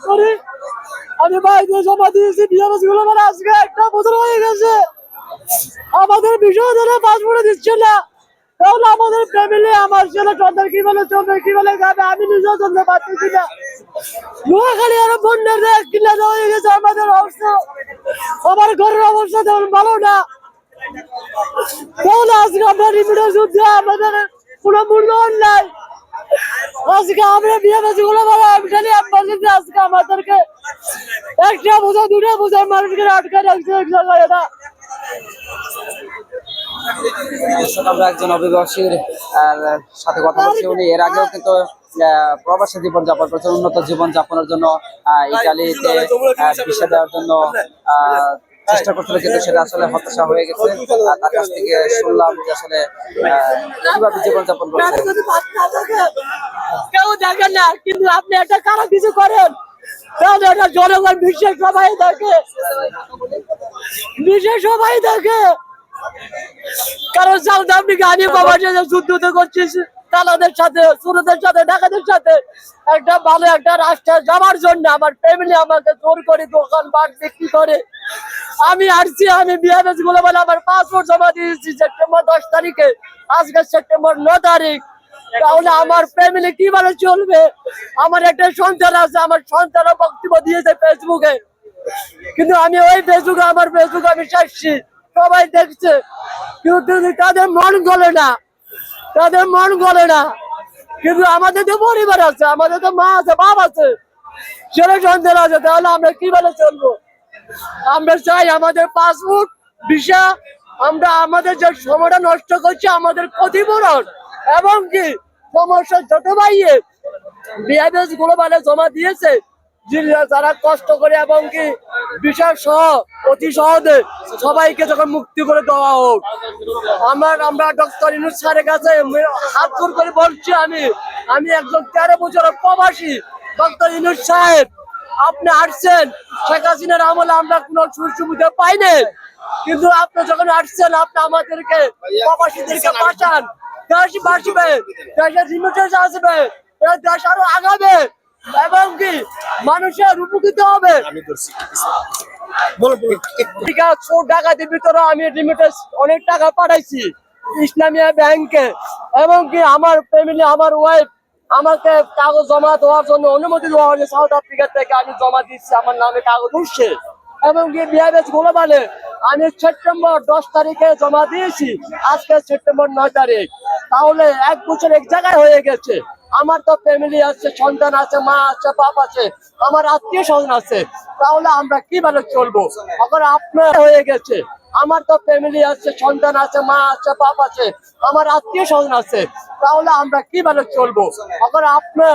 করি। আমি বাইরে জমা দিয়েছি বিয়াবাসগুলো, মানে আজকে 1 বছর হয়ে গেছে। আমাদের বিষয় ধরে পাসপোর্ট দিচ্ছে না। তাহলে আমাদের ফ্যামিলি, আমার ছেলে সন্তান কি বলে চলবে, কি বলে যাবে, আমি নিজেও চলতে পারতেছি না। নোয়াখালী আরো বন্যার কিনা হয়ে গেছে আমাদের অবস্থা। আমার ঘরের অবস্থা তেমন ভালো না। তাহলে আজকে আমরা রিমিটেন্স যুদ্ধে আমাদের কোনো মূল্যায়ন নাই। আজকে আমরা বিয়াবাসী গুলো বলে আজকে আমাদেরকে 1টা বোঝা 2টা বোঝার মানুষকে আটকে রাখছে এক জায়গায় না। আমরা একজন অভিভাবকের সাথে কথা বলছি। উনি এর আগেও কিন্তু প্রবাসী জীবনযাপন করছেন, উন্নত জীবনযাপনের জন্য ইটালিতে ভিসা দেওয়ার জন্য চেষ্টা করছিল, কিন্তু সেটা আসলে হতাশা হয়ে গেছে। তার কাছ থেকে শুনলাম যে আসলে কিভাবে জীবনযাপন করছে। কেউ দেখেন না, কিন্তু আপনি একটা খারাপ কিছু করেন তাহলে এটা জনগণ বিশ্বের সবাই দেখে, বিশ্বের সবাই দেখে। কারণ সাউথ আফ্রিকা আমি বাবার সাথে যুদ্ধ করছিস তালাদের সাথে, সুরদের সাথে, ঢাকাদের সাথে একটা ভালো একটা রাষ্ট্রে যাওয়ার জন্য আমার ফ্যামিলি আমাকে জোর করে দোকান পাট বিক্রি করে আমি আসছি। আমি বিয়াবাস গুলো বলে আমার পাসপোর্ট জমা দিয়েছি সেপ্টেম্বর 10 তারিখে, আজকে সেপ্টেম্বর 9 তারিখ। তাহলে আমার ফ্যামিলি কিভাবে চলবে? আমার একটা সন্তান আছে, আমার সন্তানও বক্তব্য দিয়েছে ফেসবুকে, কিন্তু আমি ওই ফেসবুকে আমার ফেসবুক আমি সাক্ষী, সবাই দেখছে, কিন্তু তাদের মন গলে না, তাদের মন গলে না। কিন্তু আমাদের তো পরিবার আছে, আমাদের তো মা আছে, বাপ আছে, ছেলে সন্তান আছে। তাহলে আমরা কিভাবে চলবো? আমরা চাই আমাদের পাসপোর্ট ভিসা, আমরা আমাদের যে সময়টা নষ্ট করছি আমাদের ক্ষতিপূরণ, এবং কি সমস্যা যত বাইয়ে বিআইএস গ্লোবালে জমা দিয়েছে যারা কষ্ট করে, এবং কি বিষয় সহ অতি সহজে সবাইকে যখন মুক্তি করে দেওয়া হোক। আমরা ডক্টর ইউনূস স্যারের কাছে হাত জোর করে বলছি, আমি একজন 13 বছরের প্রবাসী। ডক্টর ইউনূস সাহেব, আপনি আসছেন, শেখ হাসিনার আমলে আমরা কোনো সুবিধা পাইনি, কিন্তু আপনি যখন আসছেন আপনি আমাদেরকে প্রবাসীদেরকে পাঠান, দেশ বাঁচবে, দেশের রিমিটেন্স আসবে, দেশ আরো আগাবে, এবং কি মানুষের উপকৃত হবে। ডাকাতির ভিতরে আমি রিমিটেন্স অনেক টাকা পাঠাইছি ইসলামিয়া ব্যাংকে, এবং কি আমার ফ্যামিলি, আমার ওয়াইফ আমাকে কাগজ জমা দেওয়ার জন্য অনুমতি দেওয়া হয়েছে সাউথ আফ্রিকা থেকে। আমি জমা দিচ্ছি, আমার নামে কাগজ উঠছে, এবং কি বিআইএস গ্লোবালে আমি সেপ্টেম্বর 10 তারিখে জমা দিয়েছি, আজকে সেপ্টেম্বর 9 তারিখ। তাহলে 1 বছর এক জায়গায় হয়ে গেছে। আমার তো ফ্যামিলি আছে, সন্তান আছে, মা আছে, বাপ আছে, আমার আত্মীয় স্বজন আছে। তাহলে আমরা কিভাবে চলবো? এখন আপনার হয়ে গেছে, আমার তো ফ্যামিলি আছে, সন্তান আছে, মা আছে, বাপ আছে, আমার আত্মীয় স্বজন আছে। তাহলে আমরা কিভাবে চলবো? এখন আপনার